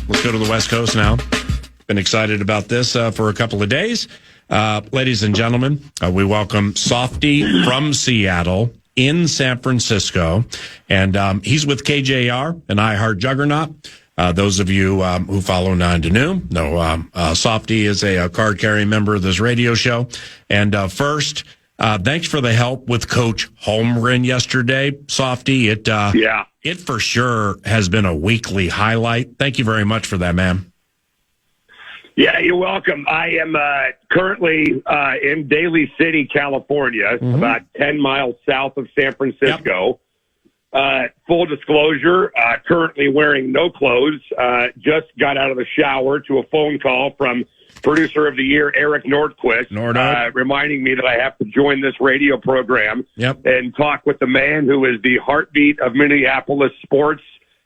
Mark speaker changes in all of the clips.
Speaker 1: Let's go to the West Coast now. Been excited about this for a couple of days. Ladies and gentlemen, we welcome Softy from Seattle in San Francisco. And he's with KJR, an iHeart juggernaut. Those of you who follow 9 to Noon know Softy is a card-carrying member of this radio show. And first, thanks for the help with Coach Holmgren yesterday, Softy. It for sure has been a weekly highlight. Thank you very much for that, man.
Speaker 2: Yeah, you're welcome. I am currently in Daly City, California, about 10 miles south of San Francisco. Yep. Full disclosure, currently wearing no clothes. Just got out of the shower to a phone call from Producer of the Year, Eric Nordquist, reminding me that I have to join this radio program and talk with the man who is the heartbeat of Minneapolis sports.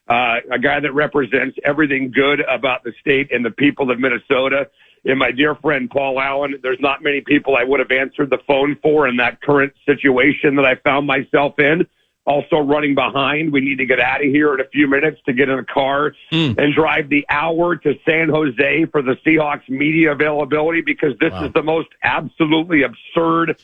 Speaker 2: A guy that represents everything good about the state and the people of Minnesota. And my dear friend, Paul Allen, there's not many people I would have answered the phone for in that current situation that I found myself in. Also running behind. We need to get out of here in a few minutes to get in a car and drive the hour to San Jose for the Seahawks media availability because this is the most absolutely absurd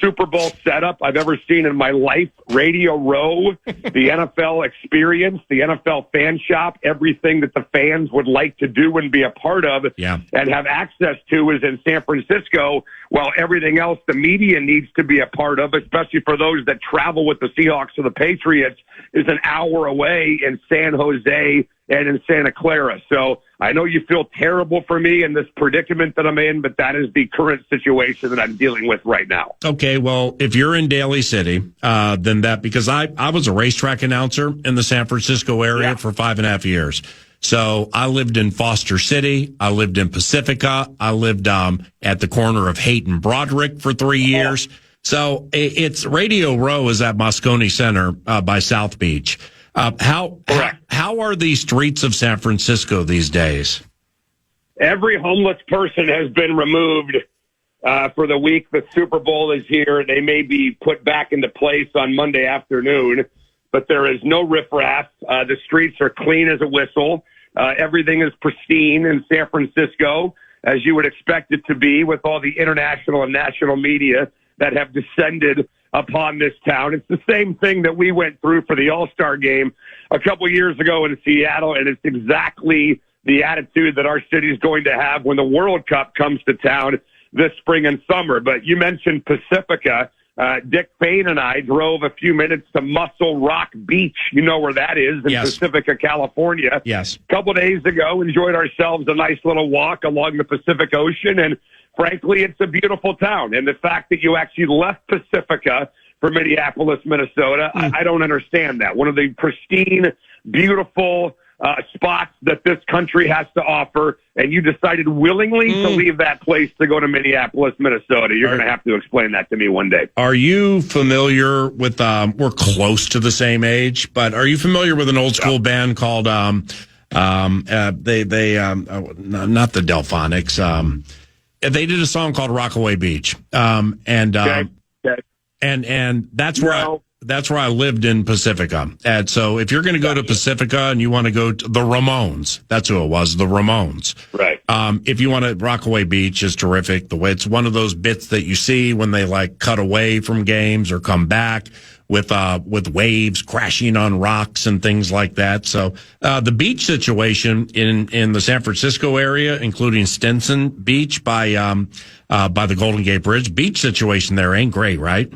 Speaker 2: Super Bowl setup I've ever seen in my life. Radio Row, the NFL experience, the NFL fan shop, everything that the fans would like to do and be a part of and have access to is in San Francisco, while everything else the media needs to be a part of, especially for those that travel with the Seahawks or the Patriots, is an hour away in San Jose and in Santa Clara. So I know you feel terrible for me in this predicament that I'm in, but that is the current situation that I'm dealing with right now.
Speaker 1: Okay, well, if you're in Daly City, then that, because I was a racetrack announcer in the San Francisco area for 5.5 years. So I lived in Foster City. I lived in Pacifica. I lived at the corner of Haight and Broderick for 3 years. So it's Radio Row is at Moscone Center by South Beach. How are the streets of San Francisco these days?
Speaker 2: Every homeless person has been removed for the week the Super Bowl is here. They may be put back into place on Monday afternoon, but there is no riffraff. The streets are clean as a whistle. Everything is pristine in San Francisco, as you would expect it to be, with all the international and national media that have descended upon this town. It's the same thing that we went through for the All-Star game a couple years ago in Seattle, and it's exactly the attitude that our city is going to have when the World Cup comes to town this spring and summer. But you mentioned Pacifica. Dick Payne and I drove a few minutes to Muscle Rock Beach. You know where that is in Pacifica, California.
Speaker 1: Yes.
Speaker 2: A couple days ago, enjoyed ourselves a nice little walk along the Pacific Ocean, and frankly, it's a beautiful town. And the fact that you actually left Pacifica for Minneapolis, Minnesota, I don't understand that. One of the pristine, beautiful spots that this country has to offer, and you decided willingly to leave that place to go to Minneapolis, Minnesota. You're going to have to explain that to me one day.
Speaker 1: Are you familiar with, we're close to the same age, but are you familiar with an old school band called, not the Delphonics, they did a song called Rockaway Beach. And that's where that's where I lived in Pacifica. And so if you're going to go to Pacifica and you want to go to the Ramones, that's who it was, the Ramones.
Speaker 2: Right.
Speaker 1: If you want to, Rockaway Beach is terrific. The way it's one of those bits that you see when they like cut away from games or come back with waves crashing on rocks and things like that. So, the beach situation in the San Francisco area, including Stinson Beach by the Golden Gate Bridge, beach situation there ain't great, right?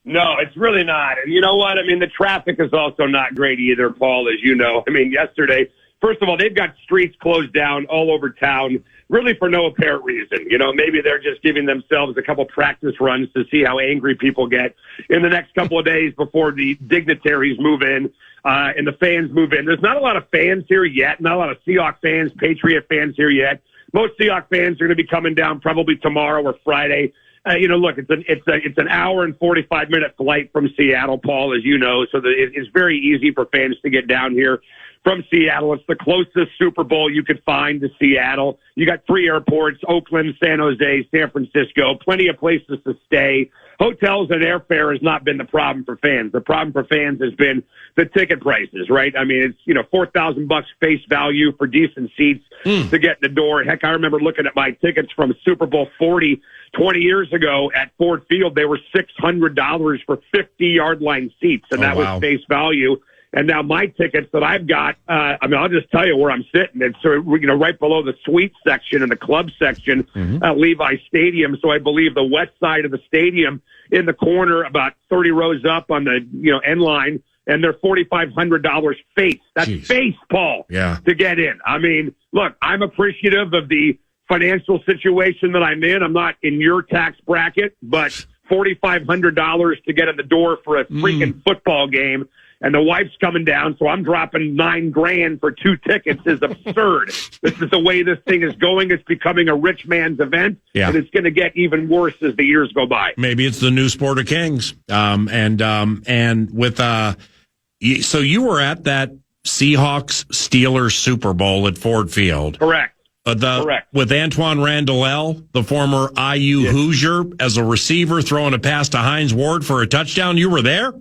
Speaker 2: No, it's really not. And you know what? I mean, the traffic is also not great either, Paul, as you know. I mean, yesterday, first of all, they've got streets closed down all over town, really for no apparent reason. You know, maybe they're just giving themselves a couple practice runs to see how angry people get in the next couple of days before the dignitaries move in and the fans move in. There's not a lot of fans here yet, not a lot of Seahawks fans, Patriot fans here yet. Most Seahawks fans are going to be coming down probably tomorrow or Friday. You know, look, it's an hour and 45-minute flight from Seattle, Paul, as you know, so it's very easy for fans to get down here from Seattle. It's the closest Super Bowl you could find to Seattle. You got 3 airports, Oakland, San Jose, San Francisco, plenty of places to stay. Hotels and airfare has not been the problem for fans. The problem for fans has been the ticket prices, right? I mean, it's, $4,000 face value for decent seats to get in the door. Heck, I remember looking at my tickets from Super Bowl 40 20 years ago at Ford Field. They were $600 for 50-yard line seats, and that was face value. And now my tickets that I've got, I'll just tell you where I'm sitting. It's right below the suite section and the club section at Levi Stadium. So I believe the west side of the stadium in the corner, about 30 rows up on the end line, and they're $4,500 face. That's face, Paul, to get in. I mean, look, I'm appreciative of the financial situation that I'm in. I'm not in your tax bracket, but $4,500 to get in the door for a freaking football game. And the wife's coming down, so I'm dropping $9,000 for 2 tickets is absurd. This is the way this thing is going. It's becoming a rich man's event, and it's going to get even worse as the years go by.
Speaker 1: Maybe it's the new sport of kings. And with so you were at that Seahawks Steelers Super Bowl at Ford Field,
Speaker 2: correct?
Speaker 1: Correct. With Antoine Randall, the former IU Hoosier, as a receiver throwing a pass to Hines Ward for a touchdown. You were there?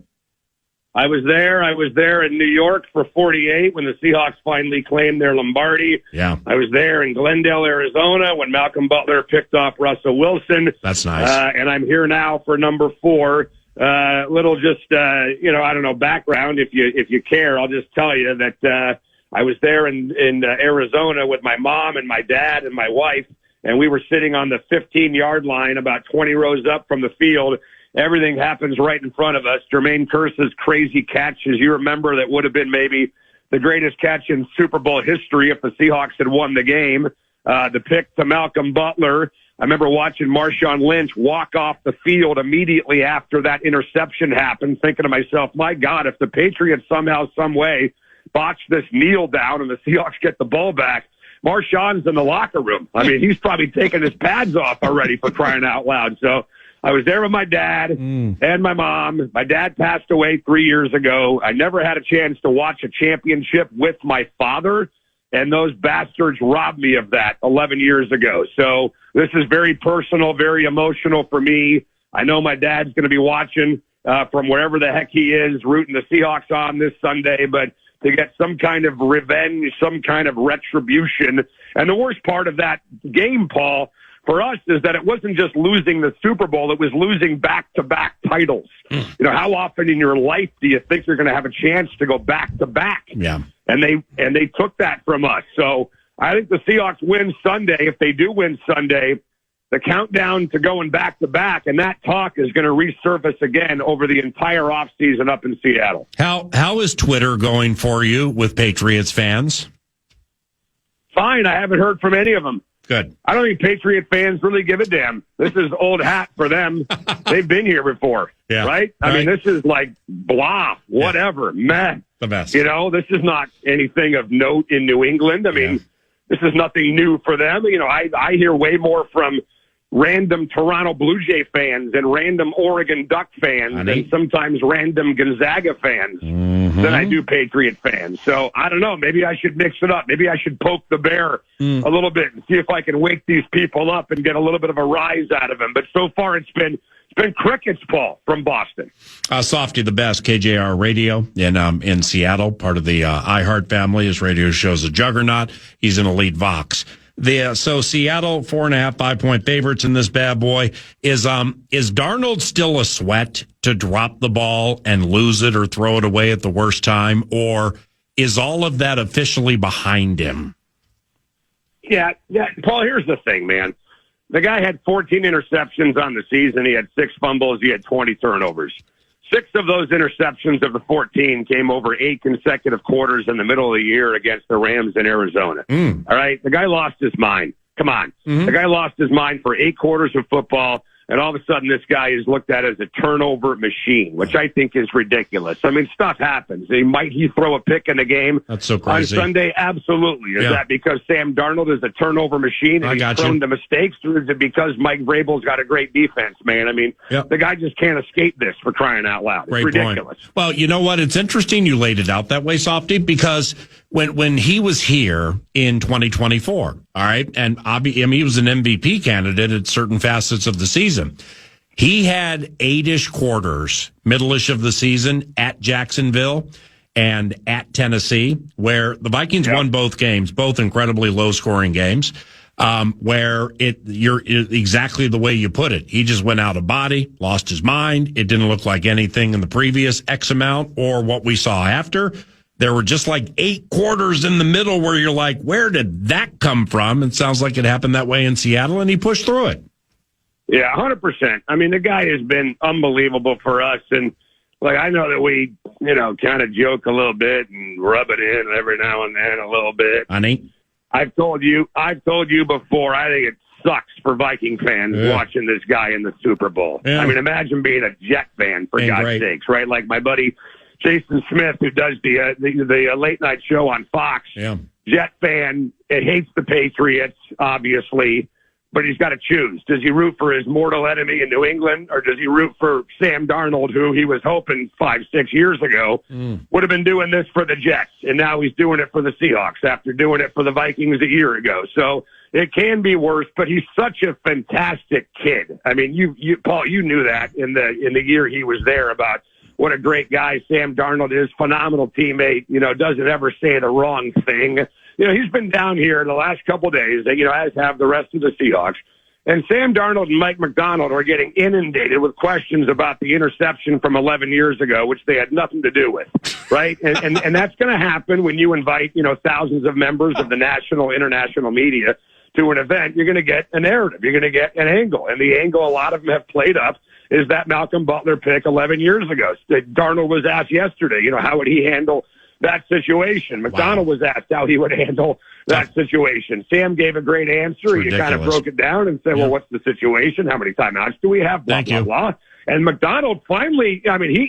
Speaker 2: I was there. I was there in New York for 48 when the Seahawks finally claimed their Lombardi.
Speaker 1: Yeah.
Speaker 2: I was there in Glendale, Arizona when Malcolm Butler picked off Russell Wilson.
Speaker 1: That's nice.
Speaker 2: And I'm here now for number 4. Little just, I don't know, background. If you care, I'll just tell you that I was there in Arizona with my mom and my dad and my wife, and we were sitting on the 15-yard line about 20 rows up from the field. Everything happens right in front of us. Jermaine Kearse's crazy catch, as you remember, that would have been maybe the greatest catch in Super Bowl history if the Seahawks had won the game. The pick to Malcolm Butler. I remember watching Marshawn Lynch walk off the field immediately after that interception happened, thinking to myself, my God, if the Patriots somehow, some way botch this kneel down and the Seahawks get the ball back, Marshawn's in the locker room. I mean, he's probably taking his pads off already, for crying out loud. So I was there with my dad and my mom. My dad passed away 3 years ago. I never had a chance to watch a championship with my father, and those bastards robbed me of that 11 years ago. So this is very personal, very emotional for me. I know my dad's going to be watching from wherever the heck he is, rooting the Seahawks on this Sunday, but to get some kind of revenge, some kind of retribution. And the worst part of that game, Paul, for us, is that it wasn't just losing the Super Bowl, it was losing back-to-back titles. How often in your life do you think you're going to have a chance to go back-to-back?
Speaker 1: Yeah.
Speaker 2: And they took that from us. So I think the Seahawks win Sunday. If they do win Sunday, the countdown to going back-to-back, and that talk is going to resurface again over the entire offseason up in Seattle.
Speaker 1: How is Twitter going for you with Patriots fans?
Speaker 2: Fine. I haven't heard from any of them.
Speaker 1: Good.
Speaker 2: I don't think Patriot fans really give a damn. This is old hat for them. They've been here before, right? I mean, this is like blah, whatever, meh.
Speaker 1: The best.
Speaker 2: This is not anything of note in New England. I mean, this is nothing new for them. I hear way more from random Toronto Blue Jay fans and random Oregon Duck fans and sometimes random Gonzaga fans than I do Patriot fans. So I don't know. Maybe I should mix it up. Maybe I should poke the bear a little bit and see if I can wake these people up and get a little bit of a rise out of them. But so far it's been crickets, Paul, from Boston.
Speaker 1: Softy, the best, KJR Radio in Seattle, part of the iHeart family. His radio show's a juggernaut. He's an elite Vox. So Seattle 4.5, 5-point favorites in this bad boy. Is Darnold still a sweat to drop the ball and lose it or throw it away at the worst time, or is all of that officially behind him?
Speaker 2: Yeah, Paul, here's the thing, man. The guy had 14 interceptions on the season. He had 6 fumbles. He had 20 turnovers. 6 of those interceptions of the 14 came over 8 consecutive quarters in the middle of the year against the Rams in Arizona. All right? The guy lost his mind. Come on. The guy lost his mind for 8 quarters of football, and all of a sudden this guy is looked at as a turnover machine, which I think is ridiculous. I mean, stuff happens. Might he throw a pick in the game?
Speaker 1: That's so crazy.
Speaker 2: On Sunday? Absolutely. Is that because Sam Darnold is a turnover machine and he's prone to mistakes, or is it because Mike Vrabel's got a great defense, man? I mean, the guy just can't escape this, for crying out loud. It's ridiculous.
Speaker 1: Point. Well, you know what? It's interesting you laid it out that way, Softy, because when he was here in 2024, all right, and he was an MVP candidate at certain facets of the season. He had 8-ish quarters, middle-ish of the season at Jacksonville and at Tennessee, where the Vikings won both games, both incredibly low-scoring games, where you're exactly the way you put it. He just went out of body, lost his mind. It didn't look like anything in the previous X amount or what we saw after. There were just like 8 quarters in the middle where you're like, where did that come from? It sounds like it happened that way in Seattle, and he pushed through it.
Speaker 2: Yeah, 100%. I mean, the guy has been unbelievable for us. And, like, I know that we, kind of joke a little bit and rub it in every now and then a little bit.
Speaker 1: Honey?
Speaker 2: I've told you before, I think it sucks for Viking fans watching this guy in the Super Bowl. Yeah. I mean, imagine being a Jet fan, for God's sakes, right? Like my buddy Jason Smith, who does the late night show on Fox.
Speaker 1: Yeah.
Speaker 2: Jet fan, it hates the Patriots, obviously, but he's got to choose. Does he root for his mortal enemy in New England, or does he root for Sam Darnold, who he was hoping 5-6 years ago would have been doing this for the Jets, and now he's doing it for the Seahawks after doing it for the Vikings a year ago. So it can be worse, but he's such a fantastic kid. I mean, you Paul, you knew that in the year he was there about what a great guy Sam Darnold is, phenomenal teammate, doesn't ever say the wrong thing. He's been down here the last couple of days, as have the rest of the Seahawks. And Sam Darnold and Mike McDonald are getting inundated with questions about the interception from 11 years ago, which they had nothing to do with, right? And that's going to happen when you invite, thousands of members of the national, international media to an event. You're going to get a narrative. You're going to get an angle. And the angle a lot of them have played up is that Malcolm Butler pick 11 years ago. Darnold was asked yesterday, how would he handle that situation? McDonald was asked how he would handle that situation. Sam gave a great answer. He kind of broke it down and said, well, what's the situation? How many timeouts do we have? Blah, blah, blah. And McDonald finally,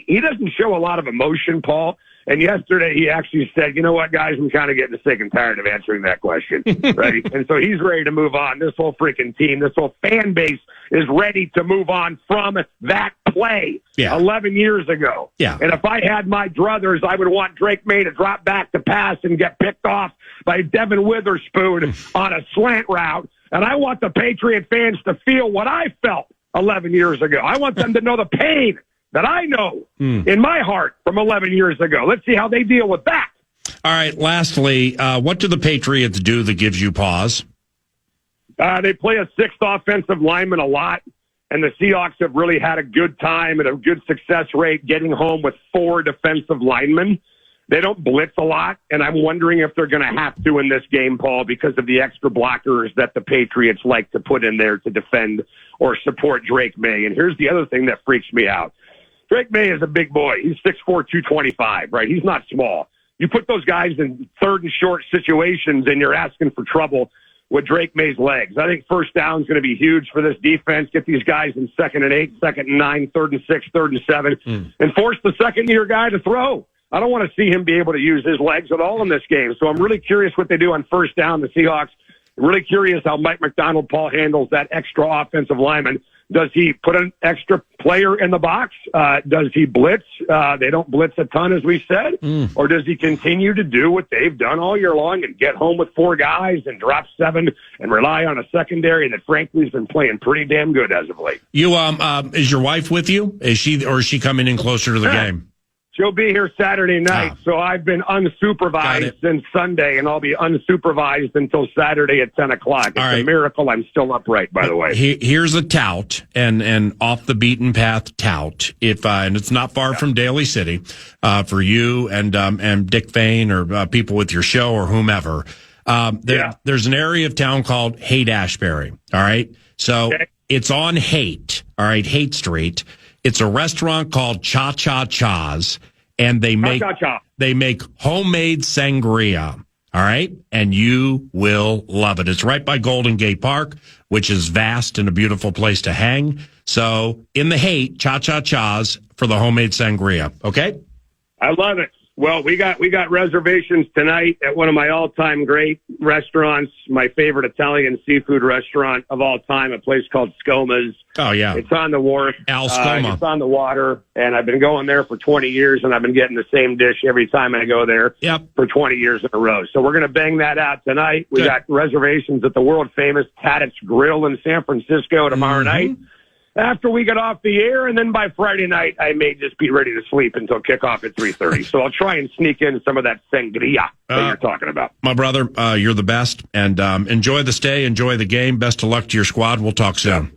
Speaker 2: he doesn't show a lot of emotion, Paul. And yesterday he actually said, you know what, guys, I'm kind of getting sick and tired of answering that question, right? And so he's ready to move on. This whole freaking team, this whole fan base is ready to move on from that play 11 years ago.
Speaker 1: Yeah.
Speaker 2: And if I had my druthers, I would want Drake May to drop back to pass and get picked off by Devin Witherspoon on a slant route. And I want the Patriot fans to feel what I felt 11 years ago. I want them to know the pain that I know in my heart from 11 years ago. Let's see how they deal with that.
Speaker 1: All right, lastly, what do the Patriots do that gives you pause?
Speaker 2: They play a 6th offensive lineman a lot, and the Seahawks have really had a good time and a good success rate getting home with 4 defensive linemen. They don't blitz a lot, and I'm wondering if they're going to have to in this game, Paul, because of the extra blockers that the Patriots like to put in there to defend or support Drake May. And here's the other thing that freaks me out. Drake May is a big boy. He's 6'4", 225, right? He's not small. You put those guys in 3rd and short situations, and you're asking for trouble with Drake May's legs. I think first down is going to be huge for this defense. Get these guys in 2nd and 8, 2nd and 9, 3rd and 6, 3rd and 7, and force the second-year guy to throw. I don't want to see him be able to use his legs at all in this game. So I'm really curious what they do on first down, the Seahawks. Really curious how Mike McDonald, Paul, handles that extra offensive lineman. Does he put an extra player in the box? Does he blitz? They don't blitz a ton, as we said. Or does he continue to do what they've done all year long and get home with 4 guys and drop 7 and rely on a secondary that, frankly, has been playing pretty damn good as of late?
Speaker 1: You, is your wife with you? Is she coming in closer to the game?
Speaker 2: She'll be here Saturday night, so I've been unsupervised since Sunday, and I'll be unsupervised until Saturday at 10 o'clock. It's a miracle I'm still upright, by the way.
Speaker 1: Here's a tout, and off the beaten path tout, and it's not far from Daly City, for you and Dick Fain or people with your show or whomever. There's an area of town called Haight-Ashbury, all right? So it's on Haight, all right, Haight Street. It's a restaurant called Cha Cha Cha's, and they make homemade sangria. All right, and you will love it. It's right by Golden Gate Park, which is vast and a beautiful place to hang. So in the Haight, Cha Cha Cha's for the homemade sangria. Okay,
Speaker 2: I love it. Well, we got reservations tonight at one of my all-time great restaurants, my favorite Italian seafood restaurant of all time, a place called Scoma's.
Speaker 1: Oh, yeah.
Speaker 2: It's on the wharf.
Speaker 1: Al Scoma.
Speaker 2: It's on the water, and I've been going there for 20 years, and I've been getting the same dish every time I go there for 20 years in a row. So we're going to bang that out tonight. We got reservations at the world-famous Tadit's Grill in San Francisco tomorrow night. After we get off the air, and then by Friday night, I may just be ready to sleep until kickoff at 3:30. So I'll try and sneak in some of that sangria that you're talking about.
Speaker 1: My brother, you're the best, and enjoy the stay, enjoy the game. Best of luck to your squad. We'll talk soon.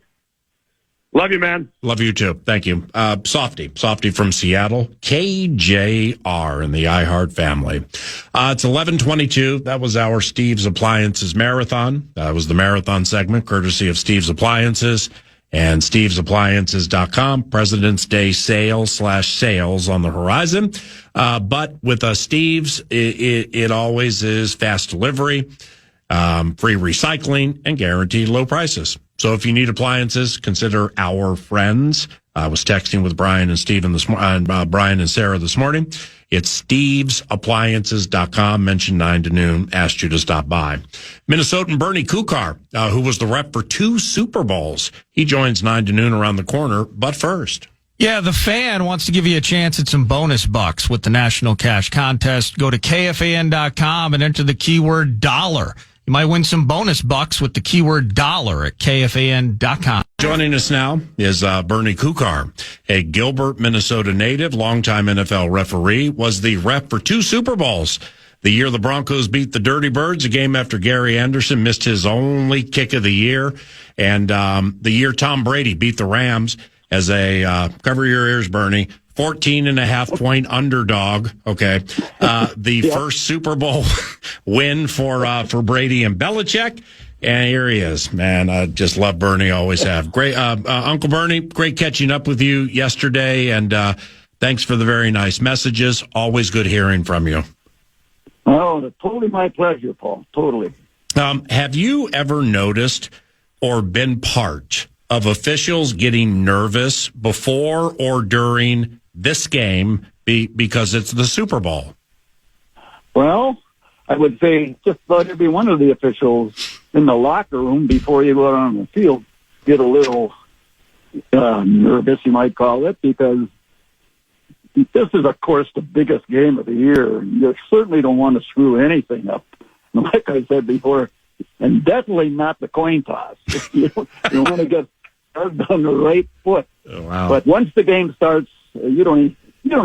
Speaker 2: Love you, man.
Speaker 1: Love you, too. Thank you. Softy from Seattle, KJR in the iHeart family. It's 11:22. That was our Steve's Appliances Marathon. That was the marathon segment, courtesy of Steve's Appliances. And stevesappliances.com, President's Day sales on the horizon. But with Steve's, it always is fast delivery, free recycling, and guaranteed low prices. So if you need appliances, consider our friends. I was texting with Brian and Steven Brian and Sarah this morning. It's stevesappliances.com. Mentioned 9 to noon. Asked you to stop by. Minnesotan Bernie Kukar, who was the rep for 2 Super Bowls. He joins 9 to noon around the corner. But first.
Speaker 3: Yeah, the Fan wants to give you a chance at some bonus bucks with the National Cash Contest. Go to KFAN.com and enter the keyword dollar. You might win some bonus bucks with the keyword dollar at KFAN.com.
Speaker 1: Joining us now is Bernie Kukar, a Gilbert, Minnesota native, longtime NFL referee, was the rep for 2 Super Bowls. The year the Broncos beat the Dirty Birds, a game after Gary Anderson missed his only kick of the year, and the year Tom Brady beat the Rams as a, cover your ears, Bernie, 14.5-point underdog. Okay. The first Super Bowl win for Brady and Belichick. And here he is, man. I just love Bernie. Always have. Great. Uncle Bernie, great catching up with you yesterday. And, thanks for the very nice messages. Always good hearing from you.
Speaker 4: Oh, totally my pleasure, Paul. Totally.
Speaker 1: Have you ever noticed or been part of officials getting nervous before or during this game because it's the Super Bowl?
Speaker 4: Well, I would say just about every one of the officials in the locker room before you go out on the field get a little nervous, you might call it, because this is, of course, the biggest game of the year. You certainly don't want to screw anything up. And like I said before, and definitely not the coin toss. You want to get started on the right foot.
Speaker 1: Oh, wow.
Speaker 4: But once the game starts, you don't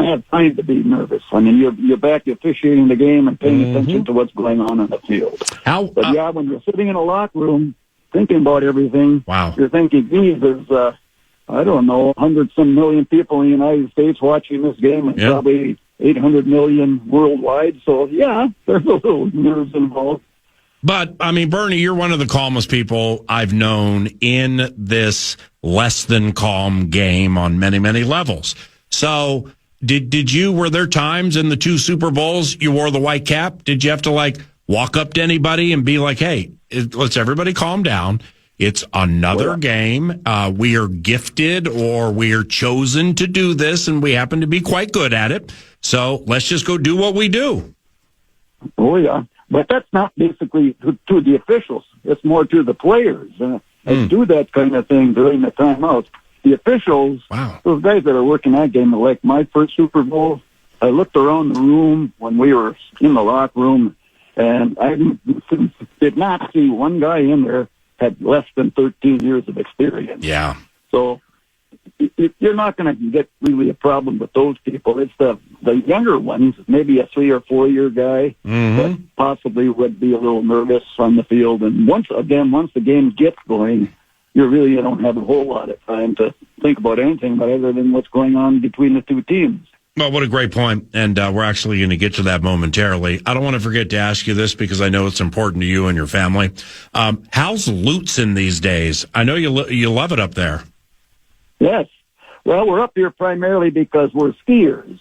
Speaker 4: have time to be nervous. I mean, you're back officiating the game and paying attention to what's going on the field. But yeah, when you're sitting in a locker room thinking about everything, you're thinking, geez, there's I don't know, 100-some million people in the United States watching this game, and probably 800 million worldwide. So yeah, there's a little nerves involved.
Speaker 1: But, I mean, Bernie, you're one of the calmest people I've known in this less than calm game on many, many levels. So were there times in the 2 Super Bowls you wore the white cap? Did you have to walk up to anybody and be like, hey, let's everybody calm down. It's another game. We are gifted or we are chosen to do this, and we happen to be quite good at it. So let's just go do what we do.
Speaker 4: Oh, yeah. But that's not basically to the officials. It's more to the players. I do that kind of thing during the timeouts. The officials, those guys that are working that game, like my first Super Bowl, I looked around the room when we were in the locker room, and I did not see one guy in there had less than 13 years of experience.
Speaker 1: Yeah.
Speaker 4: So you're not going to get really a problem with those people. It's the younger ones, maybe a 3 or 4 year guy that possibly would be a little nervous on the field. And once the game gets going, you don't have a whole lot of time to think about anything other than what's going on between the 2 teams.
Speaker 1: Well, what a great point. And we're actually going to get to that momentarily. I don't want to forget to ask you this because I know it's important to you and your family. How's Lutsen these days? I know you love it up there.
Speaker 4: Yes. Well, we're up here primarily because we're skiers.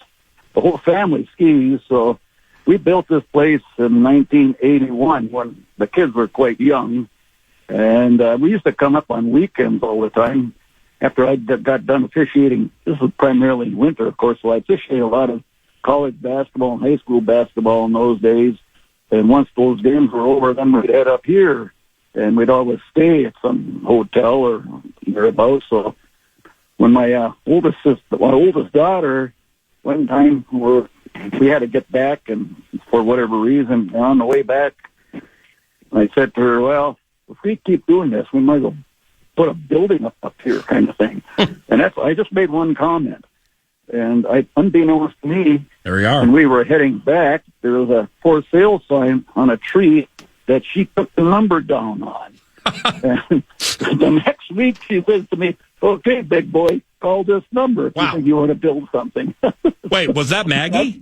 Speaker 4: The whole family skis. So we built this place in 1981 when the kids were quite young. And we used to come up on weekends all the time. After I got done officiating, this was primarily winter, of course, so I officiated a lot of college basketball and high school basketball in those days. And once those games were over, then we'd head up here, and we'd always stay at some hotel or thereabouts. So when my oldest daughter, one time we had to get back, and for whatever reason, on the way back, I said to her, well, if we keep doing this, we might as well put a building up here kind of thing. And I just made one comment. And unbeknownst to me,
Speaker 1: there we are.
Speaker 4: When we were heading back, there was a for sale sign on a tree that she took the number down on. And the next week she says to me, okay, big boy, call this number if you think you want to build something.
Speaker 1: Wait, was that Maggie?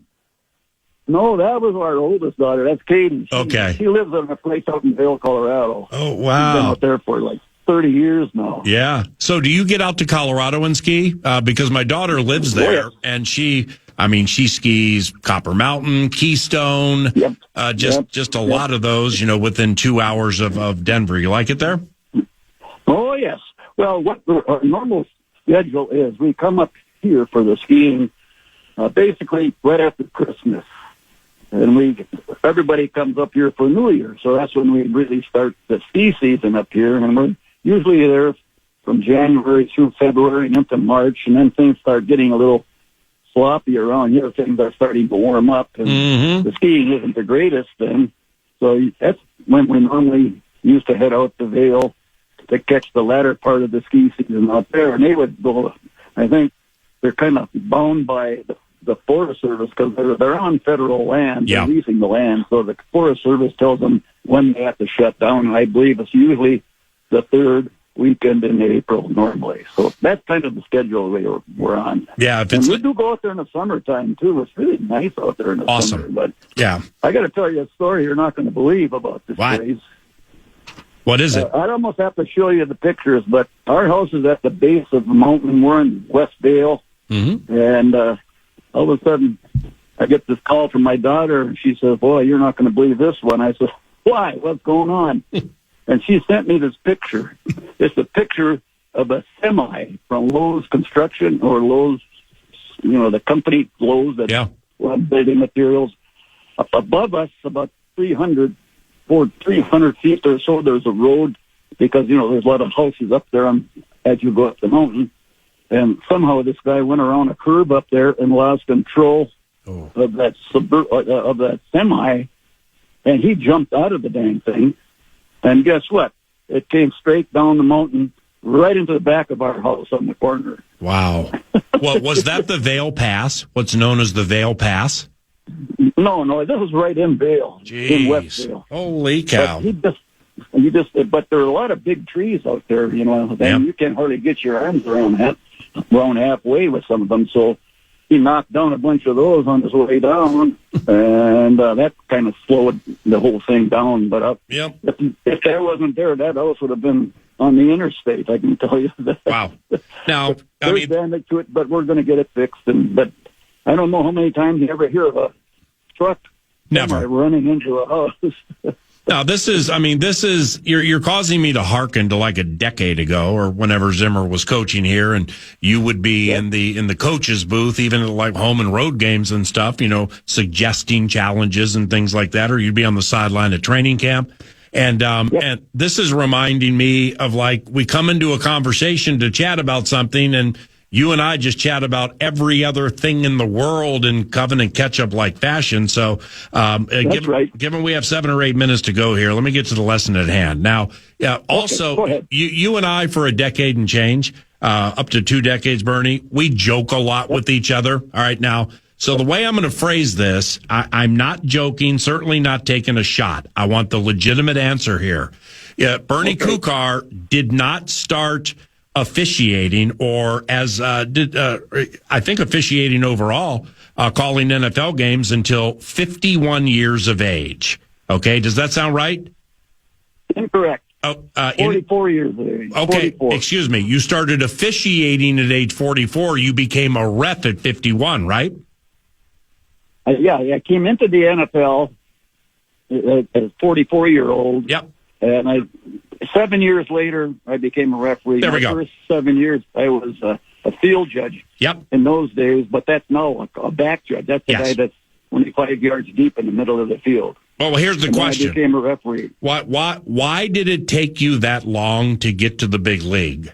Speaker 4: No, that was our oldest daughter. That's Katie. She lives in a place out in Vail, Colorado.
Speaker 1: Oh, wow.
Speaker 4: She's been out there for like 30 years now.
Speaker 1: Yeah. So do you get out to Colorado and ski? Because my daughter lives there, and she skis Copper Mountain, Keystone, just a lot of those, within 2 hours of Denver. You like it there?
Speaker 4: Oh, yes. Well, what our normal schedule is, we come up here for the skiing basically right after Christmas. And everybody comes up here for New Year. So that's when we really start the ski season up here. And we're usually there from January through February and into March. And then things start getting a little sloppy around here. Things are starting to warm up. And the skiing isn't the greatest then. So that's when we normally used to head out to Vail to catch the latter part of the ski season out there. And they would go, I think they're kind of bound by the Forest Service because they're on federal land. They're leasing the land. So the Forest Service tells them when they have to shut down. And I believe it's usually the third weekend in April normally. So that's kind of the schedule we're on.
Speaker 1: Yeah.
Speaker 4: And we do go out there in the summertime too. It's really nice out there in the summer. But I got to tell you a story you're not going to believe about this place.
Speaker 1: What is it?
Speaker 4: I'd almost have to show you the pictures, but our house is at the base of the mountain. We're in West Vail. And all of a sudden, I get this call from my daughter, and she says, boy, you're not going to believe this one. I said, why? What's going on? And she sent me this picture. It's a picture of a semi from Lowe's Construction or Lowe's, the company Lowe's that building materials. Up above us, about 300 feet or so, there's a road because, there's a lot of houses up there as you go up the mountain. And somehow this guy went around a curb up there and lost control of that semi, and he jumped out of the dang thing. And guess what? It came straight down the mountain, right into the back of our house on the corner.
Speaker 1: Wow. Well, was that the Vail Pass? What's known as the Vail Pass?
Speaker 4: No, this was right in Vail, in West Vail.
Speaker 1: Holy cow!
Speaker 4: But there are a lot of big trees out there. And you can't hardly get your arms around halfway with some of them. So he knocked down a bunch of those on his way down, and that kind of slowed the whole thing down. But if that wasn't there, that house would have been on the interstate. I can tell you that.
Speaker 1: Wow! Now,
Speaker 4: there's damage to it, but we're going to get it fixed. But I don't know how many times you ever hear of a truck running into a house.
Speaker 1: Now, this is, you're causing me to hearken to like a decade ago or whenever Zimmer was coaching here, and you would be in the coach's booth, even at like home and road games and stuff, suggesting challenges and things like that, or you'd be on the sideline at training camp. And this is reminding me of like, we come into a conversation to chat about something, and you and I just chat about every other thing in the world in Covenant catch-up-like fashion. So, given we have 7 or 8 minutes to go here, let me get to the lesson at hand. Now, also, you and I, for a decade and change, up to 2 decades, Bernie, we joke a lot with each other. All right, now, so the way I'm going to phrase this, I'm not joking, certainly not taking a shot. I want the legitimate answer here. Bernie Kukar did not start officiating, or as I think officiating overall, calling NFL games until 51 years of age. Okay, does that sound right?
Speaker 4: Incorrect. 44 years of age.
Speaker 1: Okay,
Speaker 4: 44.
Speaker 1: Excuse me. You started officiating at age 44. You became a ref at 51, right?
Speaker 4: I came into the NFL as a 44-year-old.
Speaker 1: Yep.
Speaker 4: And 7 years later, I became a referee.
Speaker 1: There we go.
Speaker 4: First 7 years, I was a a field judge in those days, but that's now a back judge. That's the guy that's 25 yards deep in the middle of the field.
Speaker 1: Well, here's the question.
Speaker 4: I became a referee.
Speaker 1: Why did it take you that long to get to the big league?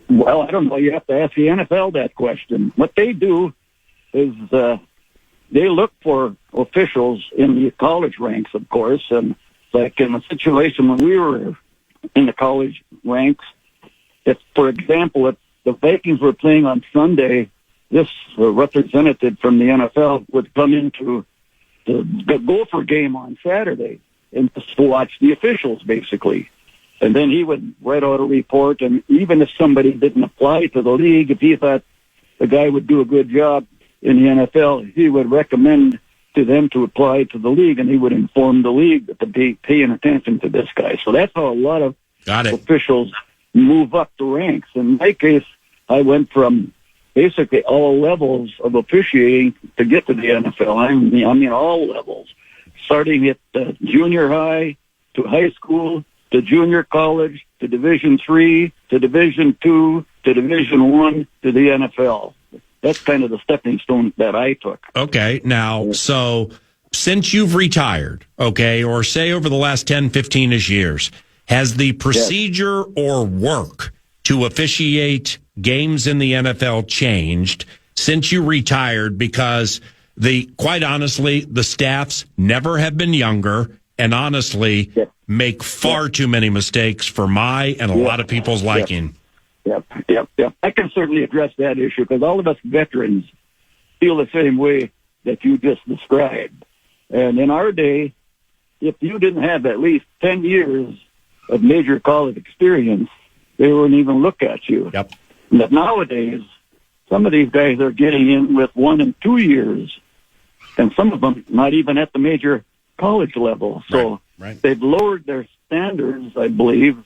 Speaker 4: Well, I don't know. You have to ask the NFL that question. What they do is they look for officials in the college ranks, of course, and like in the situation when we were in the college ranks, if, for example, if the Vikings were playing on Sunday, this representative from the NFL would come into the Gopher game on Saturday and just watch the officials, basically. And then he would write out a report, and even if somebody didn't apply to the league, if he thought the guy would do a good job in the NFL, he would recommend to them to apply to the league, and he would inform the league to be paying attention to this guy. So that's how a lot of officials move up the ranks. In my case, I went from basically all levels of officiating to get to the NFL. I mean all levels, starting at junior high to high school to junior college to Division III to Division II to Division I to the NFL. That's kind of the stepping stone that I took.
Speaker 1: Okay. Now, so since you've retired, or say over the last 10, 15-ish years, has the procedure or work to officiate games in the NFL changed since you retired? Because quite honestly, the staffs never have been younger and honestly make far too many mistakes for my and a lot of people's liking.
Speaker 4: Yep. I can certainly address that issue because all of us veterans feel the same way that you just described. And in our day, if you didn't have at least 10 years of major college experience, they wouldn't even look at you.
Speaker 1: Yep.
Speaker 4: But nowadays, some of these guys are getting in with 1 and 2 years, and some of them not even at the major college level. So they've lowered their standards, I believe,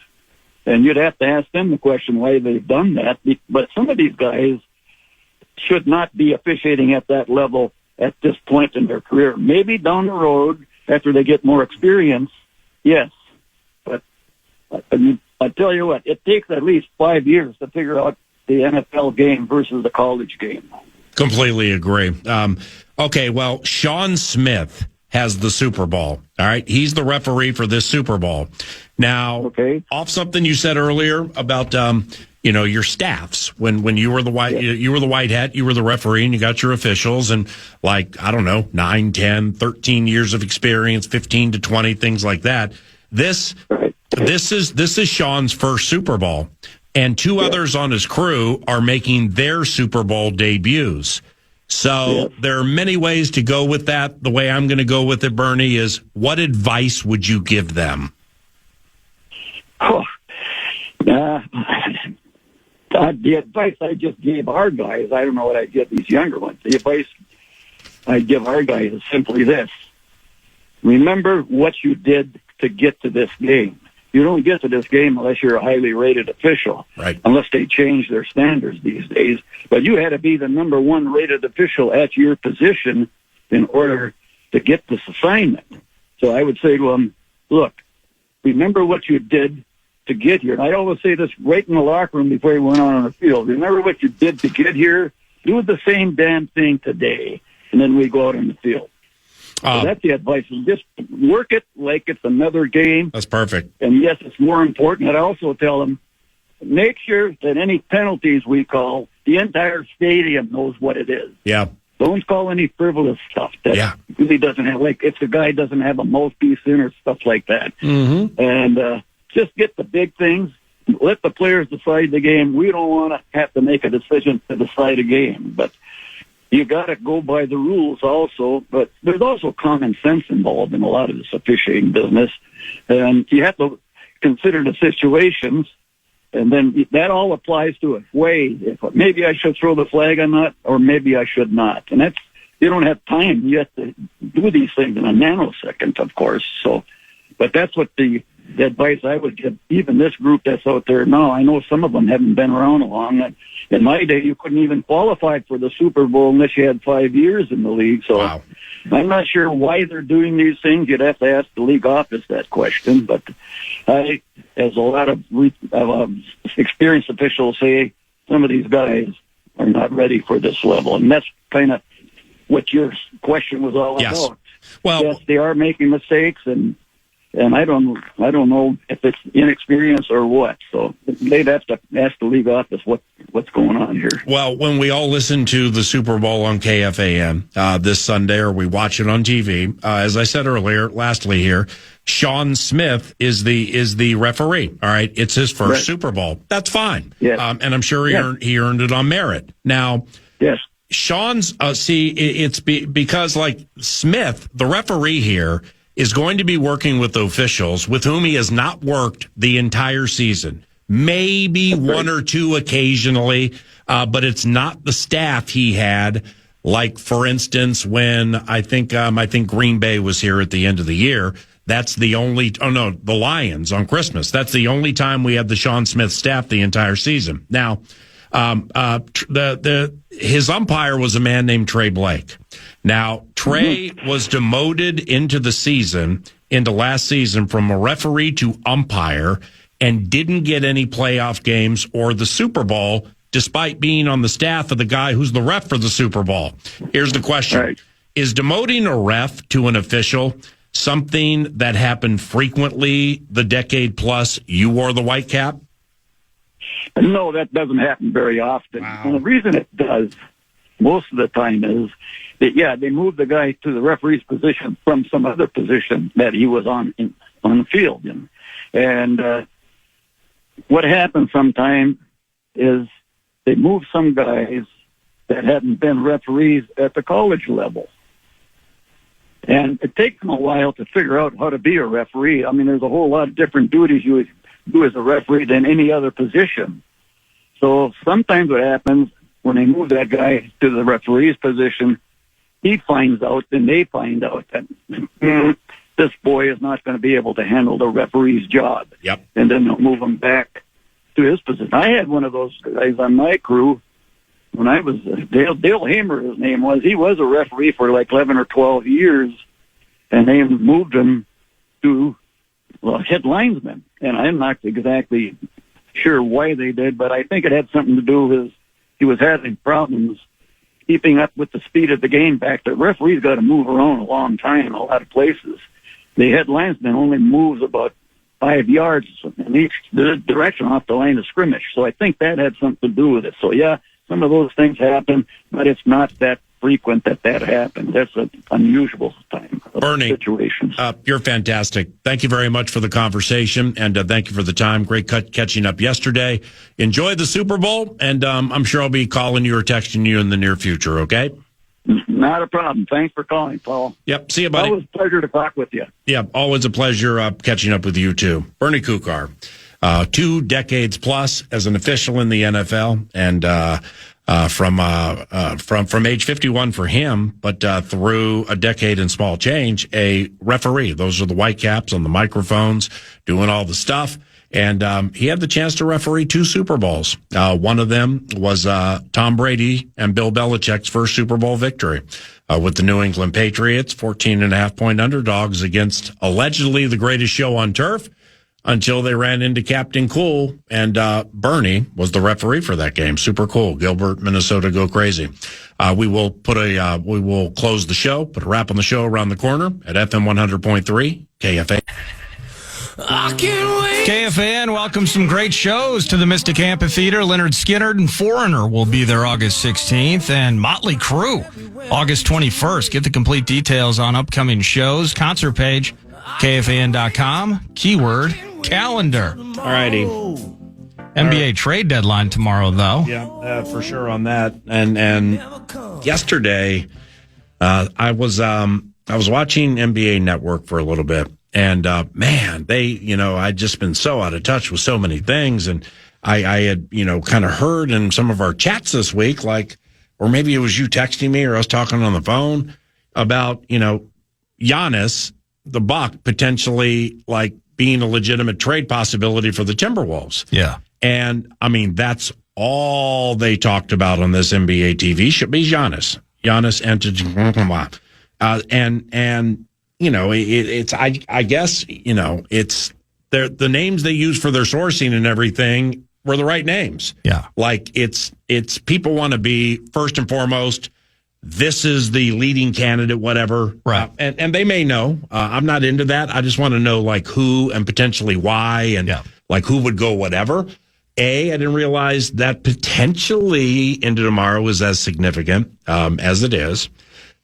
Speaker 4: and you'd have to ask them the question why they've done that. But some of these guys should not be officiating at that level at this point in their career. Maybe down the road, after they get more experience, yes. But I tell you what, it takes at least 5 years to figure out the NFL game versus the college game.
Speaker 1: Completely agree. Okay, well, Sean Smith has the Super Bowl. All right, he's the referee for this Super Bowl. Now, off something you said earlier about your staffs when you were the white hat, you were the referee, and you got your officials, and 9, 10, 13 years of experience, 15 to 20, things like that. This is Sean's first Super Bowl, and two others on his crew are making their Super Bowl debuts. So there are many ways to go with that. The way I'm going to go with it, Bernie, is what advice would you give them?
Speaker 4: The advice I just gave our guys, I don't know what I'd give these younger ones. The advice I'd give our guys is simply this. Remember what you did to get to this game. You don't get to this game unless you're a highly rated official, unless they change their standards these days. But you had to be the number 1 rated official at your position in order to get this assignment. So I would say to them, look, remember what you did to get here. And I always say this right in the locker room before you went on the field. Remember what you did to get here? Do the same damn thing today. And then we go out on the field. So that's the advice. Just work it like it's another game.
Speaker 1: That's perfect.
Speaker 4: And yes, it's more important. I also tell them, make sure that any penalties we call, the entire stadium knows what it is.
Speaker 1: Yeah.
Speaker 4: Don't call any frivolous stuff that really doesn't have, like if the guy doesn't have a mouthpiece in or stuff like that.
Speaker 1: Mm-hmm.
Speaker 4: And just get the big things. Let the players decide the game. We don't want to have to make a decision to decide a game. But you got to go by the rules also, but there's also common sense involved in a lot of this officiating business. And you have to consider the situations, and then that all applies to it. If maybe I should throw the flag on that, or maybe I should not. And that's, you don't have time. You have to do these things in a nanosecond, of course. So, but that's what the advice I would give even this group that's out there now. I know some of them haven't been around long. In my day, you couldn't even qualify for the Super Bowl unless you had 5 years in the league. So I'm not sure why they're doing these things. You'd have to ask the league office that question. But I, as a lot of experienced officials say, some of these guys are not ready for this level. And that's kind of what your question was all about.
Speaker 1: Well,
Speaker 4: yes, they are making mistakes, and I don't know if it's inexperience or what. So they'd have to ask the league office what's going on here.
Speaker 1: Well, when we all listen to the Super Bowl on KFAN this Sunday, or we watch it on TV, as I said earlier, lastly here, Sean Smith is the referee. All right, it's his first Super Bowl. That's fine.
Speaker 4: Yes.
Speaker 1: And I'm sure he earned it on merit. Now,
Speaker 4: yes.
Speaker 1: Sean's it's because like Smith, the referee here, is going to be working with officials with whom he has not worked the entire season. Maybe one or two occasionally, but it's not the staff he had. Like, for instance, when I think Green Bay was here at the end of the year. That's the only. Oh no, the Lions on Christmas. That's the only time we had the Sean Smith staff the entire season. Now, his umpire was a man named Trey Blake. Now, Trey was demoted into last season from a referee to umpire and didn't get any playoff games or the Super Bowl, despite being on the staff of the guy who's the ref for the Super Bowl. Here's the question.
Speaker 4: Right.
Speaker 1: Is demoting a ref to an official something that happened frequently the decade plus you wore the white cap?
Speaker 4: No, that doesn't happen very often.
Speaker 1: Wow.
Speaker 4: And the reason it does most of the time is that, they moved the guy to the referee's position from some other position that he was on the field. And what happens sometimes is they move some guys that hadn't been referees at the college level. And it takes them a while to figure out how to be a referee. I mean, there's a whole lot of different duties you would do as a referee than any other position. So sometimes what happens when they move that guy to the referee's position, he finds out and they find out that this boy is not going to be able to handle the referee's job.
Speaker 1: Yep.
Speaker 4: And then they'll move him back to his position. I had one of those guys on my crew when I was Dale Hamer, his name was. He was a referee for like 11 or 12 years, and they moved him to head linesman. And I'm not exactly sure why they did, but I think it had something to do with he was having problems keeping up with the speed of the game back there. Referees got to move around a long time in a lot of places. The head linesman only moves about 5 yards in each direction off the line of scrimmage. So I think that had something to do with it. So, some of those things happen, but it's not that frequent that happens. That's an unusual time of
Speaker 1: Bernie,
Speaker 4: situations.
Speaker 1: You're fantastic. Thank you very much for the conversation, and thank you for the time. Great catching up yesterday. Enjoy the Super Bowl, and I'm sure I'll be calling you or texting you in the near future, okay?
Speaker 4: Not a problem. Thanks for calling, Paul.
Speaker 1: Yep. See you, buddy.
Speaker 4: Always a pleasure to talk with you.
Speaker 1: Yeah, always a pleasure catching up with you, too. Bernie Kukar, 2 decades plus as an official in the NFL, and from age 51 for him, but through a decade and small change, a referee. Those are the white caps on the microphones, doing all the stuff. And he had the chance to referee 2 Super Bowls. One of them was Tom Brady and Bill Belichick's first Super Bowl victory with the New England Patriots, 14.5-point underdogs against allegedly the greatest show on turf, until they ran into Captain Cool, and Bernie was the referee for that game. Super cool. Gilbert, Minnesota, go crazy. We will close the show, put a wrap on the show around the corner at FM 100.3 KFA.
Speaker 3: KFAN welcomes some great shows to the Mystic Amphitheater. Leonard Skinner and Foreigner will be there August 16th, and Motley Crue August 21st. Get the complete details on upcoming shows. Concert page, KFAN.com, keyword calendar.
Speaker 1: All righty.
Speaker 3: NBA trade deadline tomorrow, though.
Speaker 1: Yeah, for sure on that. And yesterday, I was watching NBA Network for a little bit. And, man, I'd just been so out of touch with so many things. And I had, kind of heard in some of our chats this week, or maybe it was you texting me or us talking on the phone about, Giannis, the Buck, potentially being a legitimate trade possibility for the Timberwolves.
Speaker 3: Yeah. And
Speaker 1: I mean, that's all they talked about on this NBA TV should be Giannis Antetokounmpo. I guess, it's the names they use for their sourcing and everything were the right names.
Speaker 3: Yeah.
Speaker 1: Like it's people want to be first and foremost, this is the leading candidate, whatever.
Speaker 3: Right.
Speaker 1: And they may know. I'm not into that. I just want to know like who and potentially why and like who would go whatever. I didn't realize that potentially into tomorrow was as significant as it is.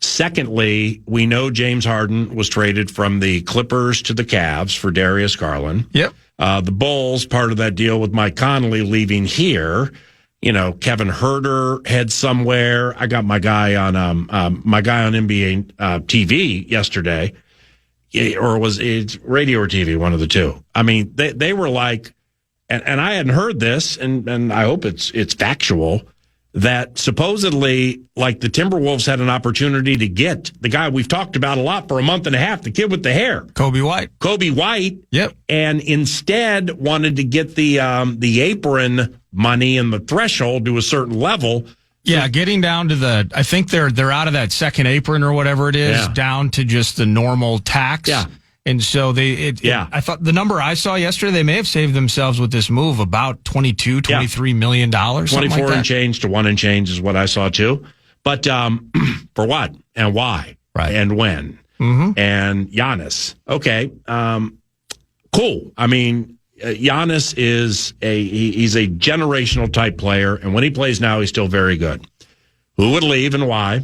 Speaker 1: Secondly, we know James Harden was traded from the Clippers to the Cavs for Darius Garland.
Speaker 3: Yep.
Speaker 1: The Bulls, part of that deal with Mike Conley leaving here. You know, Kevin Huerter heads somewhere. I got my guy on NBA TV yesterday, or was it radio or TV? One of the two. I mean, they were like, and I hadn't heard this, and I hope it's factual, that supposedly, like, the Timberwolves had an opportunity to get the guy we've talked about a lot for a month and a half, the kid with the hair.
Speaker 3: Kobe White. Yep.
Speaker 1: And instead wanted to get the apron money and the threshold to a certain level.
Speaker 3: Yeah, getting down to I think they're out of that second apron or whatever it is, down to just the normal tax.
Speaker 1: Yeah.
Speaker 3: And so I thought the number I saw yesterday, they may have saved themselves with this move about $23 million.
Speaker 1: 24
Speaker 3: like
Speaker 1: and change to 1 and change is what I saw too. But for what and why and when and Giannis. Okay. Cool. I mean, Giannis is he's a generational type player. And when he plays now, he's still very good. Who would leave and why?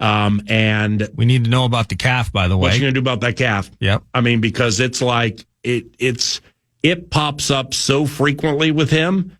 Speaker 1: And
Speaker 3: we need to know about the calf, by the way.
Speaker 1: What you going to do about that calf?
Speaker 3: Yep.
Speaker 1: I mean, because it's like it pops up so frequently with him.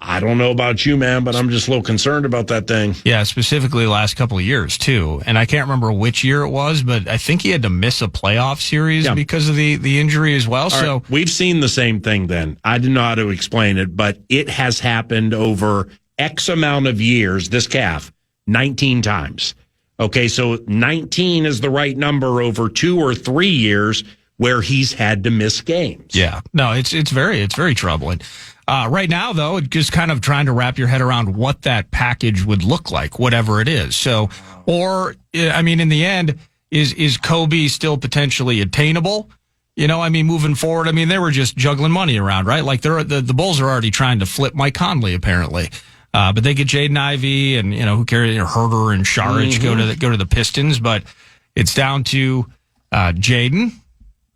Speaker 1: I don't know about you, man, but I'm just a little concerned about that thing.
Speaker 3: Yeah, specifically the last couple of years, too. And I can't remember which year it was, but I think he had to miss a playoff series because of the injury as well. So
Speaker 1: we've seen the same thing then. I didn't know how to explain it, but it has happened over X amount of years, this calf, 19 times. Okay, so 19 is the right number over 2 or 3 years where he's had to miss games.
Speaker 3: Yeah, no, it's very troubling. Right now, though, it's just kind of trying to wrap your head around what that package would look like, whatever it is. So, or I mean, in the end, is Kobe still potentially attainable? You know, I mean, moving forward, I mean, they were just juggling money around, right? Like the Bulls are already trying to flip Mike Conley, apparently. But they get Jaden Ivey and, you know, who carry Herder and Saric go to the Pistons. But it's down to Jaden.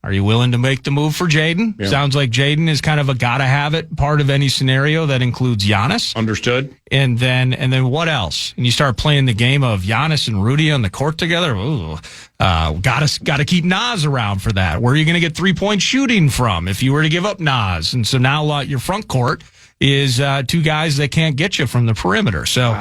Speaker 3: Are you willing to make the move for Jaden? Yeah. Sounds like Jaden is kind of a gotta have it part of any scenario that includes Giannis.
Speaker 1: Understood.
Speaker 3: And then what else? And you start playing the game of Giannis and Rudy on the court together. Ooh, gotta keep Nas around for that. Where are you going to get 3-point shooting from if you were to give up Nas? And so now your front court is 2 guys that can't get you from the perimeter. So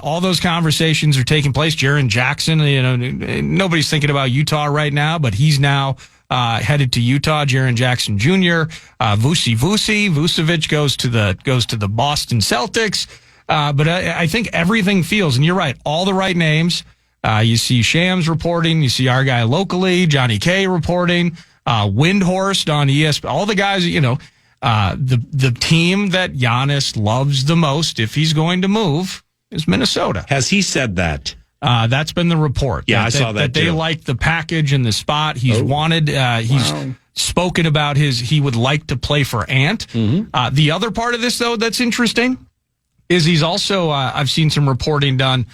Speaker 3: all those conversations are taking place. Jaren Jackson, you know, nobody's thinking about Utah right now, but he's now headed to Utah. Jaren Jackson Jr., Vucevic goes to the Boston Celtics. But I think everything feels, and you're right, all the right names. You see Shams reporting, you see our guy locally, Johnny K reporting, Windhorst on ESPN, all the guys, you know. The team that Giannis loves the most, if he's going to move, is Minnesota.
Speaker 1: Has he said that?
Speaker 3: That's been the report.
Speaker 1: Yeah, I saw that
Speaker 3: too. They like the package and the spot. He's wanted. He's spoken about he would like to play for Ant. Mm-hmm. The other part of this, though, that's interesting, is he's also. I've seen some reporting done.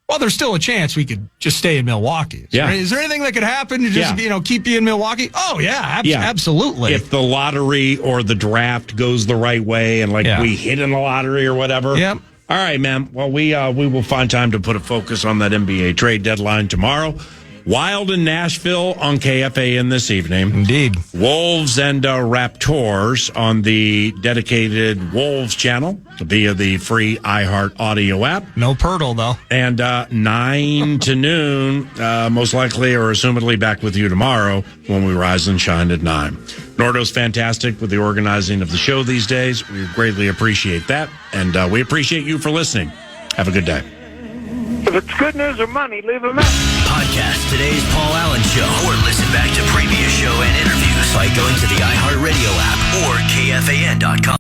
Speaker 3: Well, there's still a chance we could just stay in Milwaukee. Is there anything that could happen to just keep you in Milwaukee? Oh, yeah, absolutely.
Speaker 1: If the lottery or the draft goes the right way and we hit in the lottery or whatever.
Speaker 3: Yep.
Speaker 1: All right, man. Well, we will find time to put a focus on that NBA trade deadline tomorrow. Wild in Nashville on KFAN this evening.
Speaker 3: Indeed.
Speaker 1: Wolves and Raptors on the dedicated Wolves channel via the free iHeart audio app.
Speaker 3: No Pirtle, though.
Speaker 1: And 9 to noon, most likely or assumedly back with you tomorrow when we rise and shine at 9. Nordo's fantastic with the organizing of the show these days. We greatly appreciate that. And we appreciate you for listening. Have a good day.
Speaker 2: If it's good news or money, leave them out.
Speaker 5: Podcast today's Paul Allen Show or listen back to previous show and interviews by going to the iHeartRadio app or KFAN.com.